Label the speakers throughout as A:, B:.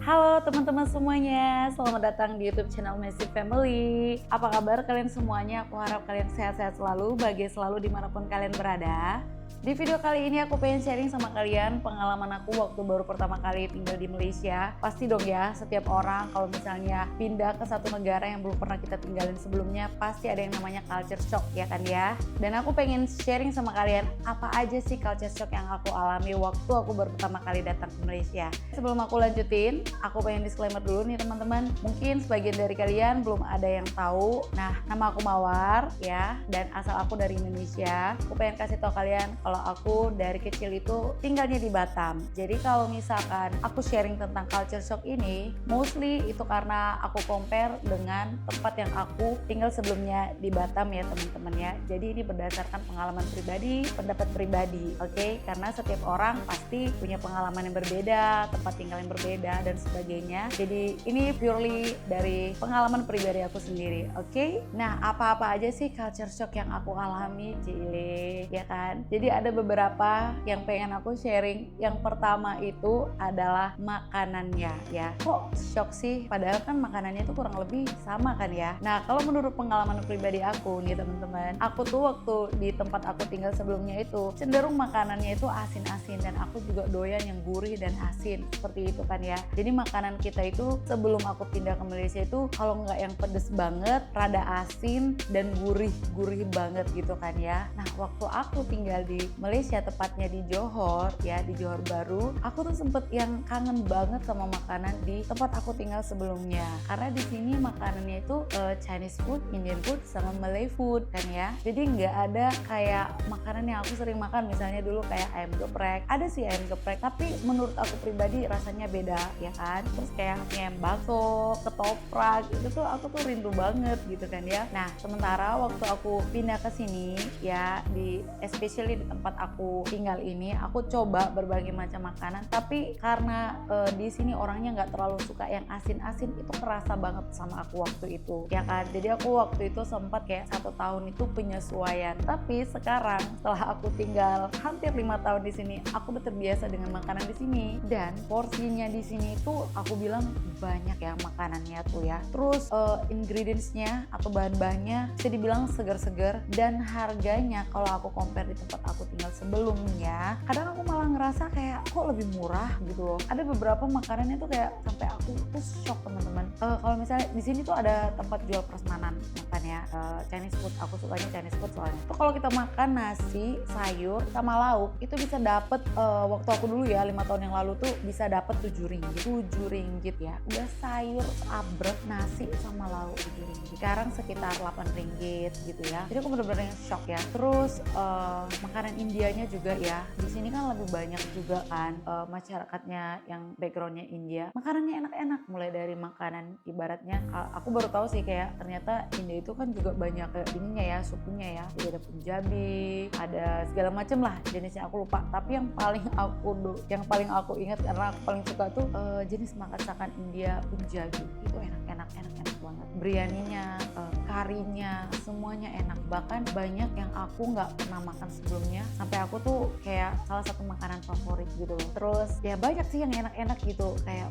A: Halo teman-teman semuanya, selamat datang di YouTube channel Messi Family. Apa kabar kalian semuanya? Aku harap kalian sehat-sehat selalu, bahagia selalu dimanapun kalian berada. Di video kali ini aku pengen sharing sama kalian pengalaman aku waktu baru pertama kali tinggal di Malaysia. Pasti dong ya, setiap orang kalau misalnya pindah ke satu negara yang belum pernah kita tinggalin sebelumnya, pasti ada yang namanya culture shock ya kan ya. Dan aku pengen sharing sama kalian apa aja sih culture shock yang aku alami waktu aku baru pertama kali datang ke Malaysia. Sebelum aku lanjutin, aku pengen disclaimer dulu nih teman-teman. Mungkin sebagian dari kalian belum ada yang tahu. Nah, nama aku Mawar ya, dan asal aku dari Indonesia. Aku pengen kasih tau kalian kalau aku dari kecil itu tinggalnya di Batam. Jadi kalau misalkan aku sharing tentang culture shock ini, mostly itu karena aku compare dengan tempat yang aku tinggal sebelumnya di Batam ya teman-teman ya. Jadi ini berdasarkan pengalaman pribadi, pendapat pribadi, oke? Karena setiap orang pasti punya pengalaman yang berbeda, tempat tinggal yang berbeda dan sebagainya. Jadi ini purely dari pengalaman pribadi aku sendiri, oke? Nah, apa-apa aja sih culture shock yang aku alami, Cile, ya kan? Jadi ada beberapa yang pengen aku sharing. Yang pertama itu adalah makanannya ya. Kok shock sih? Padahal kan makanannya itu kurang lebih sama kan ya. Nah, kalau menurut pengalaman pribadi aku nih teman-teman, aku tuh waktu di tempat aku tinggal sebelumnya itu cenderung makanannya itu asin-asin, dan aku juga doyan yang gurih dan asin seperti itu kan ya. Jadi makanan kita itu sebelum aku pindah ke Malaysia itu kalau nggak yang pedes banget, rada asin dan gurih banget gitu kan ya. Nah, waktu aku tinggal di Malaysia, tepatnya di Johor ya, di Johor Baru, aku tuh sempet yang kangen banget sama makanan di tempat aku tinggal sebelumnya. Karena di sini makanannya itu Chinese food, Indian food, sama Malay food kan ya. Jadi nggak ada kayak makanan yang aku sering makan, misalnya dulu kayak ayam geprek. Ada sih ayam geprek, tapi menurut aku pribadi rasanya beda ya kan. Terus kayak ayam bakso, ketoprak, itu tuh aku tuh rindu banget gitu kan ya. Nah, sementara waktu aku pindah ke sini ya, especially di tempat aku tinggal ini, aku coba berbagai macam makanan, tapi karena di sini orangnya nggak terlalu suka yang asin-asin, itu kerasa banget sama aku waktu itu ya kan. Jadi aku waktu itu sempat kayak 1 tahun itu penyesuaian, tapi sekarang setelah aku tinggal hampir 5 tahun di sini, aku udah terbiasa dengan makanan di sini, dan porsinya di sini itu aku bilang banyak ya makanannya tuh ya. Terus ingredientsnya atau bahan-bahannya bisa dibilang segar-segar, dan harganya kalau aku compare di tempat aku tinggal sebelumnya, kadang aku malah ngerasa kayak kok lebih murah gitu loh. Ada beberapa makanannya tuh kayak sampai aku tuh shock teman-teman. Kalau misalnya di sini tuh ada tempat jual prasmanan makannya Chinese food, aku sukanya Chinese food soalnya. Tuh kalau kita makan nasi, sayur sama lauk itu bisa dapet waktu aku dulu ya 5 tahun yang lalu tuh bisa dapet 7 ringgit ya. Udah sayur abrek, nasi sama lauk 7 ringgit. Sekarang sekitar 8 ringgit gitu ya. Jadi aku bener-bener shock ya. Terus makanan Indianya juga ya, di sini kan lebih banyak juga kan masyarakatnya yang backgroundnya India. Makanannya enak-enak, mulai dari makanan ibaratnya aku baru tahu sih kayak ternyata India itu kan juga banyak kayak ininya ya, sukunya ya. Jadi ada Punjabi, ada segala macem lah jenisnya, aku lupa. Tapi yang paling aku ingat karena aku paling suka tuh jenis masakan India Punjabi. Itu enak banget. Biryaninya, karinya, semuanya enak. Bahkan banyak yang aku nggak pernah makan sebelumnya, sampai aku tuh kayak salah satu makanan favorit gitu loh. Terus ya banyak sih yang enak-enak gitu, kayak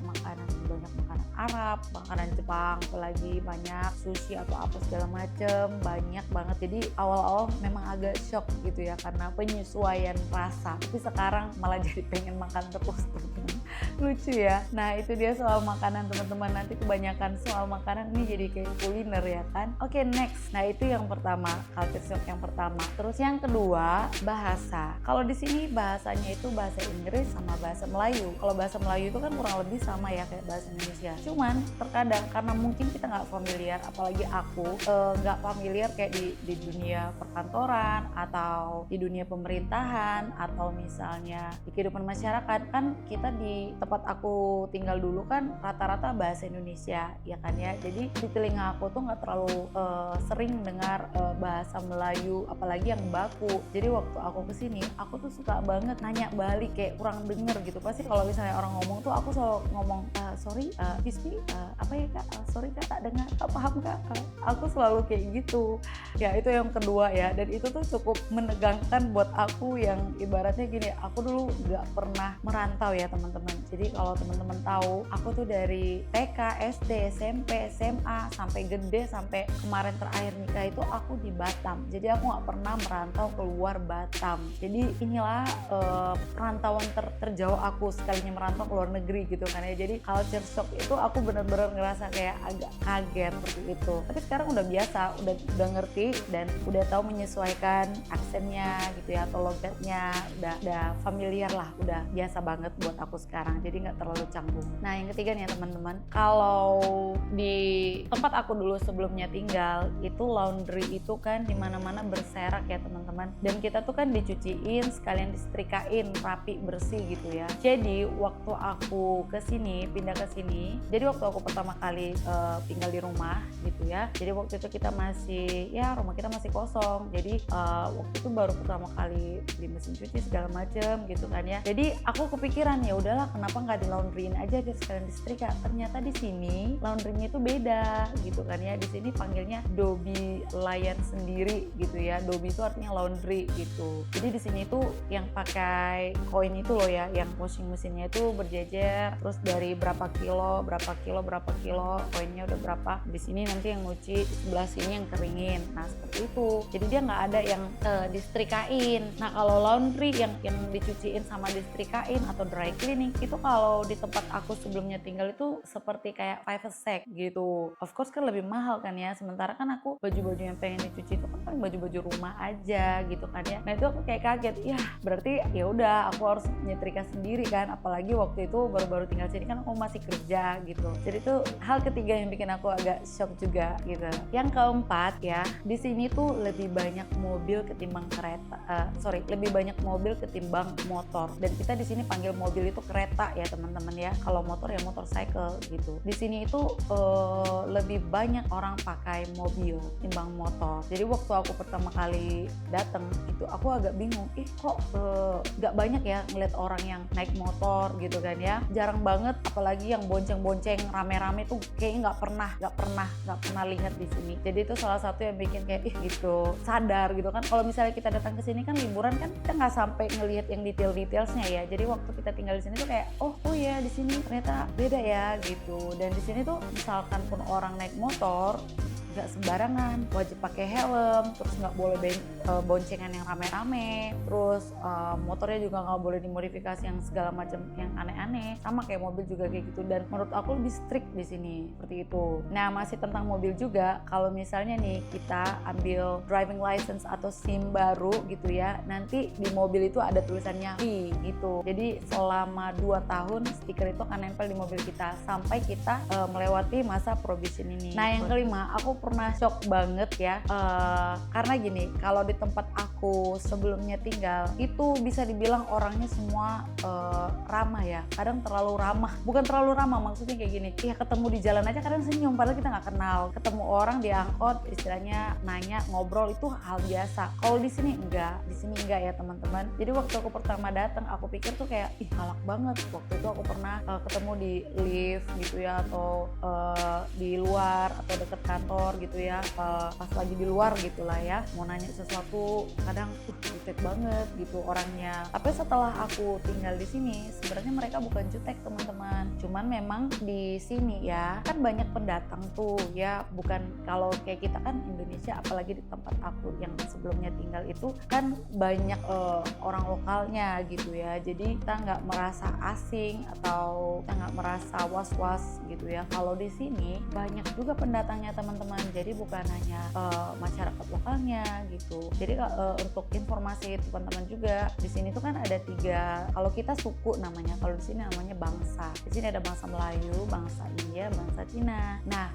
A: banyak makanan Arab, makanan Jepang, apalagi banyak sushi atau apa segala macem, banyak banget. Jadi awal-awal memang agak shock gitu ya karena penyesuaian rasa, tapi sekarang malah jadi pengen makan terus teman-teman. Lucu ya. Nah, itu dia soal makanan teman-teman. Nanti kebanyakan soal makanan ini jadi kayak kuliner ya kan. Oke, next. Nah, itu yang pertama, culture shock yang pertama. Terus yang kedua, bahasa. Kalau di sini bahasanya itu bahasa Inggris sama bahasa Melayu. Kalau bahasa Melayu itu kan kurang lebih sama ya kayak bahasa Indonesia. Cuman terkadang karena mungkin kita nggak familiar, apalagi aku nggak familiar kayak di dunia perkantoran atau di dunia pemerintahan atau misalnya di kehidupan masyarakat, kan kita di tempat aku tinggal dulu kan rata-rata bahasa Indonesia ya kan ya. Jadi di telinga aku tuh nggak terlalu sering dengar bahasa Melayu, apalagi yang baku. Jadi waktu aku kesini, aku tuh suka banget nanya balik, kayak kurang denger gitu. Pasti kalau misalnya orang ngomong tuh aku selalu ngomong sorry excuse me, apa ya kak, sorry kak tak dengar, kak paham kak. Aku selalu kayak gitu ya. Itu yang kedua ya, dan itu tuh cukup menegangkan buat aku yang ibaratnya gini, aku dulu nggak pernah merantau ya teman-teman. Jadi kalau teman-teman tahu, aku tuh dari TK, SD, SMP, SMA sampai gede, sampai kemarin terakhir nikah itu aku di Batam. Jadi aku nggak pernah merantau keluar Batam. Jadi inilah perantauan terjauh aku sekalinya merantau ke luar negeri gitu kan ya. Jadi culture shock itu aku bener-bener ngerasa kayak agak kaget seperti itu. Tapi sekarang udah biasa, udah ngerti dan udah tahu menyesuaikan aksennya gitu ya, atau logatnya udah familiar lah, udah biasa banget buat aku sekarang. Jadi nggak terlalu canggung. Nah yang ketiga nih ya teman-teman, kalau di tempat aku dulu sebelumnya tinggal itu laundry itu kan dimana-mana berserak ya teman-teman, dan kita tuh kan dicuciin sekalian disetrikain rapi bersih gitu ya. Jadi waktu aku pindah ke sini, jadi waktu aku pertama kali tinggal di rumah gitu ya, jadi waktu itu kita masih rumah kita masih kosong. Jadi waktu itu baru pertama kali beli mesin cuci segala macem gitu kan ya. Jadi aku kepikiran ya udahlah, kenapa nggak di laundryin aja biar sekalian disetrika. Ternyata di sini laundrynya itu beda gitu kan ya. Di sini panggilnya Dobi Layan sendiri gitu ya. Dobi itu artinya laundry gitu. Jadi di sini tuh yang pakai koin itu loh ya, yang washing mesinnya itu berjejer, terus dari berapa kilo koinnya udah berapa. Di sini nanti yang nyuci, di sebelah sini yang keringin. Nah seperti itu. Jadi dia nggak ada yang disetrikain. Nah kalau laundry yang dicuciin sama disetrikain atau dry cleaning itu kalau di tempat aku sebelumnya tinggal itu seperti kayak private sek gitu. Of course kan lebih mahal kan ya. Sementara kan aku baju-baju yang pengen dicuci itu kan baju-baju rumah aja gitu kan ya. Nah itu aku kayak kaget. Ya berarti ya udah aku harus nyetrika sendiri kan. Apalagi waktu itu baru-baru tinggal sini kan aku masih kerja gitu. Jadi itu hal ketiga yang bikin aku agak shock juga gitu. Yang keempat ya, di sini tuh lebih banyak mobil ketimbang lebih banyak mobil ketimbang motor. Dan kita di sini panggil mobil itu kereta ya teman-teman ya. Kalau motor ya motorcycle gitu. Di sini itu lebih banyak orang pakai mobil ketimbang motor. Jadi waktu aku pertama kali datang itu aku agak bingung. Kok gak banyak ya ngeliat orang yang naik motor gitu kan ya. Jarang banget, apalagi yang bonceng-bonceng rame-rame tuh kayaknya gak pernah lihat di sini. Jadi itu salah satu yang bikin kayak gitu sadar gitu kan. Kalau misalnya kita datang ke sini kan liburan kan kita nggak sampai ngelihat yang detail-detailsnya ya. Jadi waktu kita tinggal di sini tuh kayak oh ya di sini ternyata beda ya gitu. Dan di sini tuh misalkan pun orang naik motor nggak sembarangan, wajib pakai helm, terus nggak boleh boncengan yang rame-rame, terus motornya juga nggak boleh dimodifikasi yang segala macam yang aneh-aneh, sama kayak mobil juga kayak gitu. Dan menurut aku lebih strict di sini seperti itu. Nah masih tentang mobil juga, kalau misalnya nih kita ambil driving license atau SIM baru gitu ya, nanti di mobil itu ada tulisannya V gitu. Jadi selama 2 tahun stiker itu akan nempel di mobil kita sampai kita melewati masa probation ini. Nah yang kelima, aku pernah shock banget ya, karena gini, kalau di tempat aku sebelumnya tinggal itu bisa dibilang orangnya semua ramah ya, kadang terlalu ramah, bukan terlalu ramah maksudnya kayak gini, ya ketemu di jalan aja kadang senyum padahal kita nggak kenal, ketemu orang di angkot istilahnya nanya ngobrol itu hal biasa. Kalau di sini enggak ya teman-teman. Jadi waktu aku pertama datang aku pikir tuh kayak galak banget. Waktu itu aku pernah ketemu di lift gitu ya, atau di luar atau deket kantor gitu ya, pas lagi di luar gitulah ya, mau nanya sesuatu kadang jutek banget gitu orangnya. Tapi setelah aku tinggal di sini sebenarnya mereka bukan jutek teman-teman, cuman memang di sini ya kan banyak pendatang tuh ya, bukan kalau kayak kita kan Indonesia, apalagi di tempat aku yang sebelumnya tinggal itu kan banyak orang lokalnya gitu ya. Jadi kita nggak merasa asing atau kita nggak merasa was-was gitu ya. Kalau di sini banyak juga pendatangnya teman-teman, jadi bukan hanya masyarakat lokalnya gitu. Jadi untuk informasi teman-teman juga, di sini tuh kan ada 3, kalau kita suku namanya, kalau di sini namanya bangsa. Di sini ada bangsa Melayu, bangsa India, bangsa Cina. Nah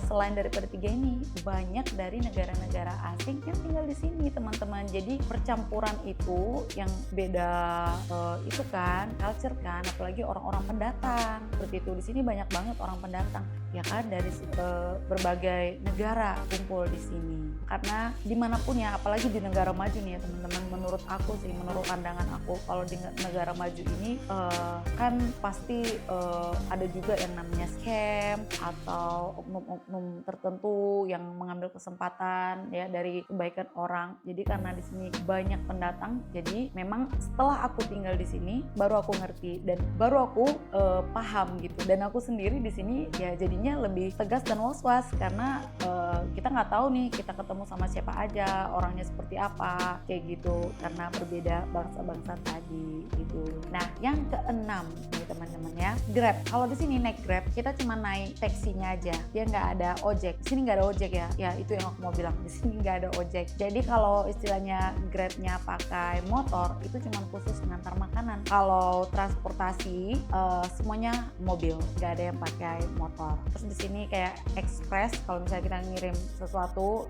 A: selain daripada 3 ini banyak dari negara-negara asing yang tinggal di sini teman-teman. Jadi percampuran itu yang beda itu kan culture kan, apalagi orang-orang pendatang seperti itu. Di sini banyak banget orang pendatang ya kan, dari berbagai negara kumpul di sini. Karena dimanapun ya, apalagi apalagi di negara maju nih ya teman-teman, menurut aku sih, menurut pandangan aku, kalau di negara maju ini kan pasti ada juga yang namanya scam atau oknum-oknum tertentu yang mengambil kesempatan ya dari kebaikan orang. Jadi karena di sini banyak pendatang, jadi memang setelah aku tinggal di sini baru aku ngerti dan baru aku paham gitu. Dan aku sendiri di sini ya jadinya lebih tegas dan was-was karena kita nggak tahu nih kita ketemu sama siapa aja, orangnya seperti apa kayak gitu, karena berbeda bangsa-bangsa tadi gitu. Nah yang keenam nih teman-teman ya, Grab. Kalau di sini naik Grab kita cuma naik taksinya aja, dia nggak ada ojek. Di sini nggak ada ojek ya, ya itu yang aku mau bilang, di sini nggak ada ojek. Jadi kalau istilahnya Grabnya pakai motor itu cuma khusus ngantar makanan. Kalau transportasi semuanya mobil, nggak ada yang pakai motor. Terus di sini kayak express, kalau misalnya kita ngirim sesuatu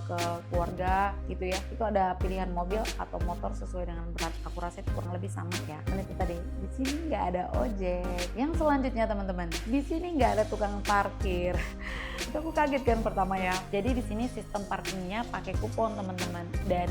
A: ke keluarga gitu ya, itu ada pilihan mobil atau motor sesuai dengan berat. Aku rasa itu kurang lebih sama ya. Dan itu tadi, di sini nggak ada ojek. Yang selanjutnya teman-teman, di sini nggak ada tukang parkir. Itu aku kaget kan pertama ya. Jadi di sini sistem parkirnya pakai kupon teman-teman, dan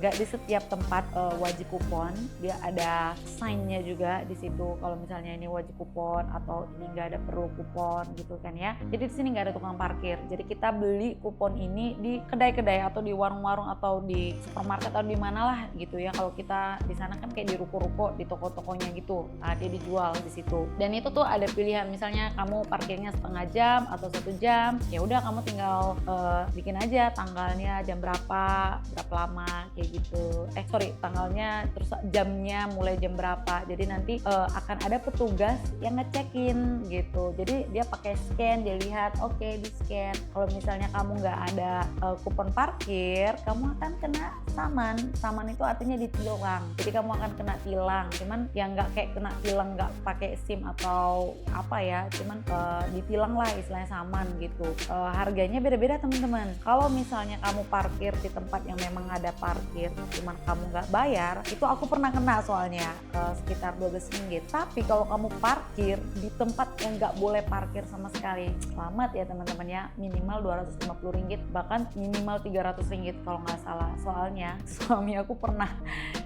A: nggak di setiap tempat wajib kupon. Dia ada sign-nya juga di situ kalau misalnya ini wajib kupon atau ini nggak ada perlu kupon gitu kan ya. Jadi di sini nggak ada tukang parkir. Jadi kita beli kupon ini di kedai-kedai atau di warung-warung atau di supermarket atau di mana lah gitu ya. Kalau kita di sana kan kayak di ruko-ruko, di toko-tokonya gitu. Nah, dia dijual di situ. Dan itu tuh ada pilihan, misalnya kamu parkirnya setengah jam atau 1 jam, ya udah kamu tinggal bikin aja tanggalnya jam berapa lama kayak gitu. Tanggalnya terus jamnya mulai jam berapa. Jadi nanti akan ada petugas yang ngecekin gitu. Jadi dia pakai scan, dia lihat oke, di scan. Kalau misalnya kamu nggak ada kupon parkir, kamu akan kena saman. Saman itu artinya ditilang. Jadi kamu akan kena tilang. Cuman yang nggak kayak kena tilang nggak pakai SIM atau apa ya, cuman ditilang lah istilahnya, saman gitu. Harganya beda-beda teman-teman. Kalau misalnya kamu parkir di tempat yang memang ada parkir, cuman kamu nggak bayar, itu aku pernah kena soalnya sekitar 12 ringgit. Tapi kalau kamu parkir di tempat yang nggak boleh parkir sama sekali, selamat ya teman-teman ya, minimal 250 ringgit, bahkan minimal 300 ringgit kalau nggak salah. Soalnya suami aku pernah,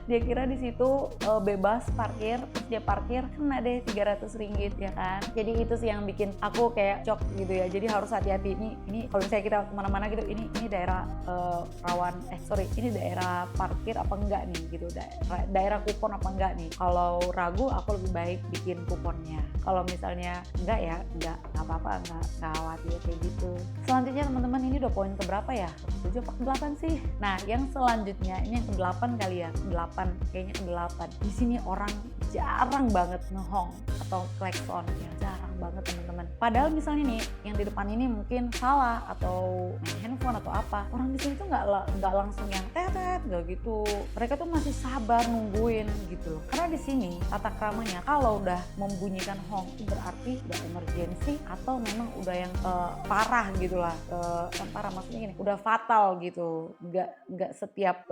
A: dia kira di situ bebas parkir, terus dia parkir kena deh 300 ringgit ya kan. Jadi itu sih yang bikin aku kayak shock gitu ya. Jadi harus hati-hati, ini kalau misalnya kita kemana-mana gitu, ini daerah ini daerah parkir apa enggak nih gitu, daerah kupon apa enggak nih. Kalau ragu aku lebih baik bikin kuponnya. Kalau misalnya enggak ya enggak apa-apa, enggak khawatir kayak gitu. Selanjutnya teman-teman, ini udah poin keberapa ya? 7 atau 8 sih. Nah yang selanjutnya ini yang ke-8 kali ya, kayaknya ke-8. Di sini orang jarang banget ngehong atau klakson ya, jarang banget teman-teman. Padahal misalnya nih yang di depan ini mungkin salah atau main handphone atau apa, orang di sini tuh nggak langsung yang tetet nggak gitu. Mereka tuh masih sabar nungguin gitu loh. Karena di sini tata keramanya kalau udah membunyikan hong itu berarti udah emergency atau memang udah yang parah gitu lah. Parah maksudnya gini, udah fatal gitu. Nggak setiap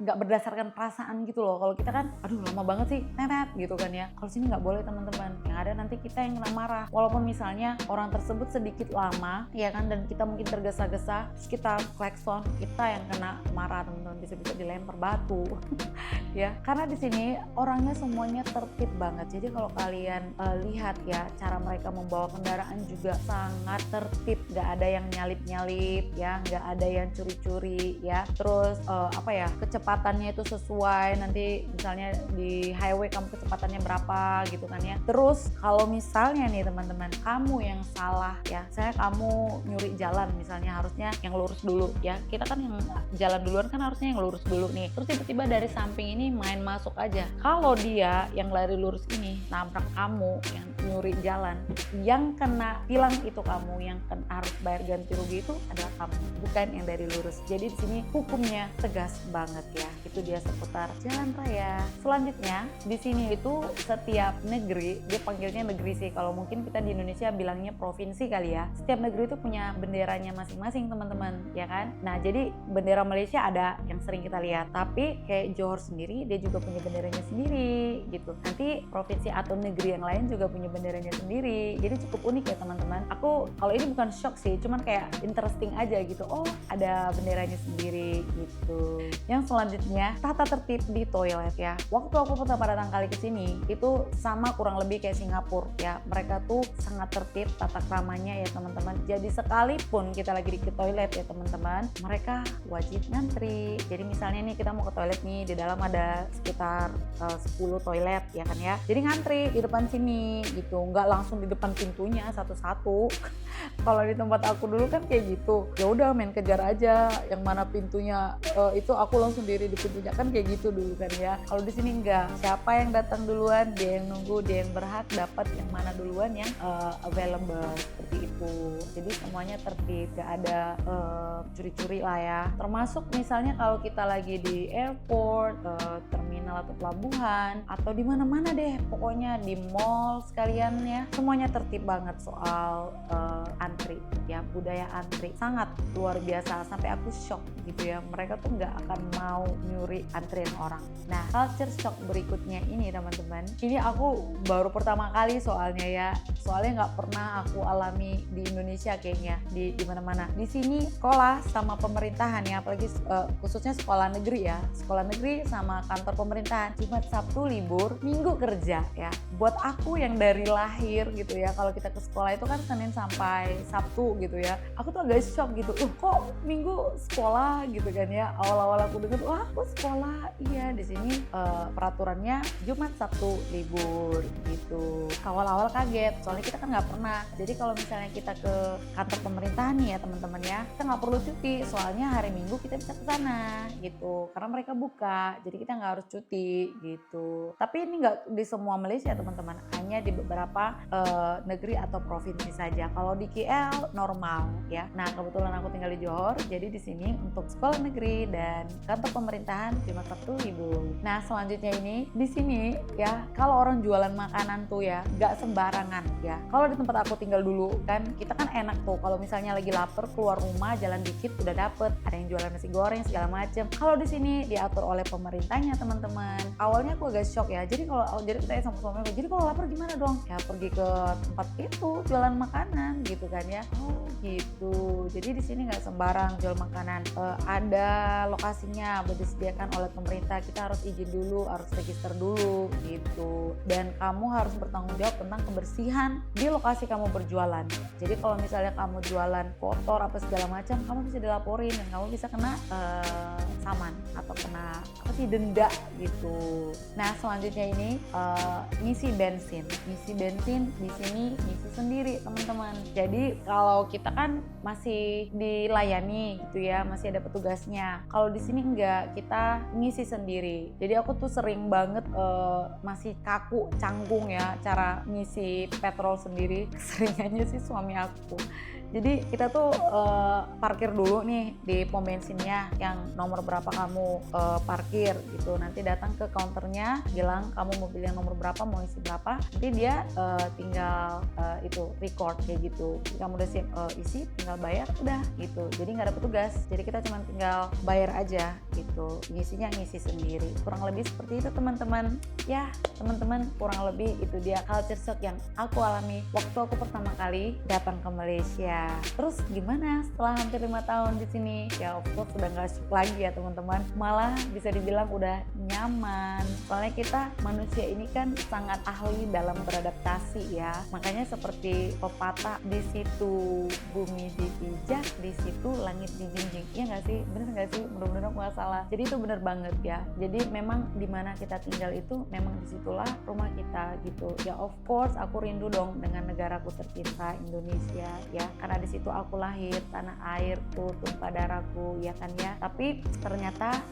A: nggak berdasarkan perasaan gitu loh. Kalau kita kan aduh lama banget sih tetet gitu kan ya. Kalau sini nggak boleh teman-teman. Yang ada nanti kita yang kena marah. Walaupun misalnya orang tersebut sedikit lama ya kan, dan kita mungkin tergesa-gesa, terus kita klakson, kita yang kena marah teman-teman, bisa-bisa dilempar batu ya. Karena di sini orangnya semuanya tertib banget. Jadi kalau kalian lihat ya, cara mereka membawa kendaraan juga sangat tertib, nggak ada yang nyalip-nyalip ya, nggak ada yang curi-curi ya. Terus kecepatannya itu sesuai, nanti misalnya di highway kamu kecepatannya berapa gitu kan ya. Terus kalau misalnya nih teman-teman, kamu yang salah ya, saya kamu nyuri jalan misalnya, harusnya yang lurus dulu ya. Kita kan yang jalan duluan kan harusnya yang lurus dulu nih. Terus tiba-tiba dari samping ini main masuk aja. Kalau dia yang lari lurus ini nabrak kamu yang nyuri jalan, yang kena tilang itu kamu, yang harus bayar ganti rugi itu adalah kamu, bukan yang dari lurus. Jadi di sini hukumnya tegas banget ya. Itu dia seputar jalan raya. Selanjutnya di sini sini itu setiap negeri, dia panggilnya negeri sih, kalau mungkin kita di Indonesia bilangnya provinsi kali ya. Setiap negeri itu punya benderanya masing-masing teman-teman, ya kan? Nah jadi bendera Malaysia ada yang sering kita lihat, tapi kayak Johor sendiri dia juga punya benderanya sendiri gitu. Nanti provinsi atau negeri yang lain juga punya benderanya sendiri, jadi cukup unik ya teman-teman. Aku kalau ini bukan shock sih, cuman kayak interesting aja gitu. Oh ada benderanya sendiri gitu. Yang selanjutnya tata tertib di toilet ya. Waktu aku pertama datang kali ke sini itu sama kurang lebih kayak Singapura ya. Mereka tuh sangat tertib tata keramanya ya teman-teman. Jadi sekalipun kita lagi ke toilet ya teman-teman, mereka wajib ngantri. Jadi misalnya nih kita mau ke toilet nih, di dalam ada sekitar 10 toilet ya kan ya. Jadi ngantri di depan sini gitu, nggak langsung di depan pintunya satu-satu. Kalau di tempat aku dulu kan kayak gitu. Ya udah main kejar aja yang mana pintunya itu aku langsung diri di pintunya kan kayak gitu dulu kan ya. Kalau di sini enggak. Siapa yang datang duluan, dia yang nunggu, dia yang berhak dapat yang mana duluan yang available seperti itu. Jadi semuanya tertib, gak ada curi-curi lah ya. Termasuk misalnya kalau kita lagi di airport, terminal atau pelabuhan atau di mana-mana deh, pokoknya di mall sekalian ya. Semuanya tertib banget soal antri ya, budaya antri sangat luar biasa sampai aku shock gitu ya. Mereka tuh nggak akan mau nyuri antrian orang. Nah, culture shock berikutnya ini teman-teman, ini aku baru pertama kali soalnya nggak pernah aku alami di Indonesia kayaknya, di mana-mana. Di sini sekolah sama pemerintahan ya, apalagi khususnya sekolah negeri ya, sekolah negeri sama kantor pemerintahan, Jumat Sabtu libur, Minggu kerja ya. Buat aku yang dari lahir gitu ya, kalau kita ke sekolah itu kan Senin sampai Sabtu gitu ya, aku tuh agak shock gitu, kok Minggu sekolah gitu kan ya. Awal-awal aku dengar, wah aku sekolah, iya di sini peraturannya Jumat Sabtu libur gitu. Awal-awal kaget, soalnya kita kan nggak pernah. Jadi kalau misalnya kita ke kantor pemerintahan nih ya teman-teman ya, kita nggak perlu cuti, soalnya hari Minggu kita bisa ke sana gitu, karena mereka buka, jadi kita nggak harus cuti gitu. Tapi ini nggak di semua Malaysia teman-teman, hanya di beberapa negeri atau provinsi saja. Kalau di KL normal ya. Nah kebetulan aku tinggal di Johor, jadi di sini untuk sekolah negeri dan kantor pemerintahan Jumat Sabtu libur. Nah selanjutnya ini di sini ya, kalau orang jualan makanan tuh ya nggak sembarangan ya. Kalau di tempat aku tinggal dulu kan, kita kan enak tuh kalau misalnya lagi lapar keluar rumah jalan dikit udah dapet, ada yang jualan nasi goreng segala macem. Kalau di sini diatur oleh pemerintahnya teman-teman. Awalnya aku agak shock ya. Jadi kita sama suami aku, jadi kalau lapar gimana dong? Ya pergi ke tempat itu jualan makanan gitu kan ya. Oh gitu. Jadi di sini nggak sembarang jual makanan. Ada lokasinya, disediakan oleh pemerintah. Kita harus izin dulu, harus register dulu gitu. Dan kamu harus bertanggung jawab tentang kebersihan di lokasi kamu berjualan. Jadi kalau misalnya kamu jualan kotor apa segala macam, kamu bisa dilaporin dan kamu bisa kena saman atau kena denda gitu. Nah selanjutnya ini ngisi bensin. Ngisi bensin di sini ngisi sendiri teman-teman. Jadi kalau kita kan masih dilayani gitu ya, masih ada petugasnya. Kalau di sini enggak, kita ngisi sendiri. Jadi aku tuh sering banget masih kaku, canggung ya cara ngisi petrol sendiri. Keseringannya sih suami aku. Jadi kita tuh parkir dulu nih di pom bensinnya yang nomor berapa kamu parkir gitu. Nanti datang ke counternya, bilang kamu mobil yang nomor berapa, mau isi berapa. Nanti dia tinggal itu record kayak gitu. Jadi kamu udah siap isi, tinggal bayar, udah gitu. Jadi nggak ada petugas. Jadi kita cuma tinggal bayar aja gitu. Ngisinya ngisi sendiri. Kurang lebih seperti itu teman-teman. Ya teman-teman, kurang lebih itu dia culture shock yang aku alami waktu aku pertama kali datang ke Malaysia. Terus gimana setelah hampir 5 tahun di sini? Ya of course udah gak shock lagi ya teman-teman. Malah bisa dibilang udah nyaman. Soalnya kita manusia ini kan sangat ahli dalam beradaptasi ya. Makanya seperti pepatah, di situ bumi dipijak, di situ langit dijinjing. Iya gak sih? Bener gak sih? Mudah-mudahan aku gak salah. Jadi itu bener banget ya. Jadi memang dimana kita tinggal itu memang disitulah rumah kita gitu. Ya of course aku rindu dong dengan negaraku tercinta Indonesia ya. Karena karena di situ aku lahir, tanah airku, tumpah darahku, ya kan ya. Tapi ternyata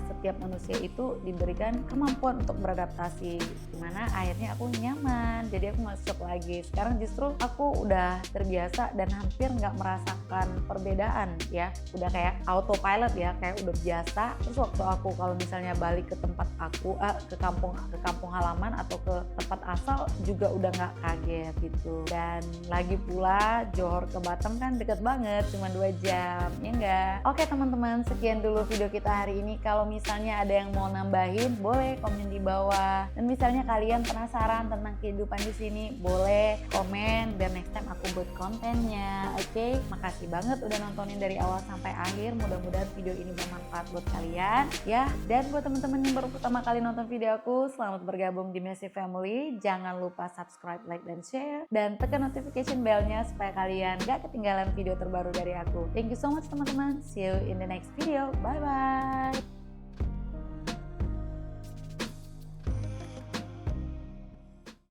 A: setiap manusia itu diberikan kemampuan untuk beradaptasi, dimana akhirnya aku nyaman, jadi aku nggak shock lagi. Sekarang justru aku udah terbiasa dan hampir nggak merasakan perbedaan ya, udah kayak autopilot ya, kayak udah biasa. Terus waktu aku kalau misalnya balik ke tempat aku, ke kampung halaman atau ke tempat asal juga udah nggak kaget gitu. Dan lagi pula Johor ke Batam kan deket banget, cuma 2 jam, ya enggak? Oke teman-teman, sekian dulu video kita hari ini. Kalau misalnya ada yang mau nambahin, boleh komen di bawah. Dan misalnya kalian penasaran tentang kehidupan di sini, boleh komen biar next time aku buat kontennya. Oke, makasih banget udah nontonin dari awal sampai akhir. Mudah-mudahan video ini bermanfaat buat kalian ya. Dan buat teman-teman yang baru pertama kali nonton video aku, selamat bergabung di Messi Family. Jangan lupa subscribe, like, dan share, dan tekan notification bellnya supaya kalian gak ketinggalan video terbaru dari aku. Thank you so much teman-teman. See you in the next video. Bye bye.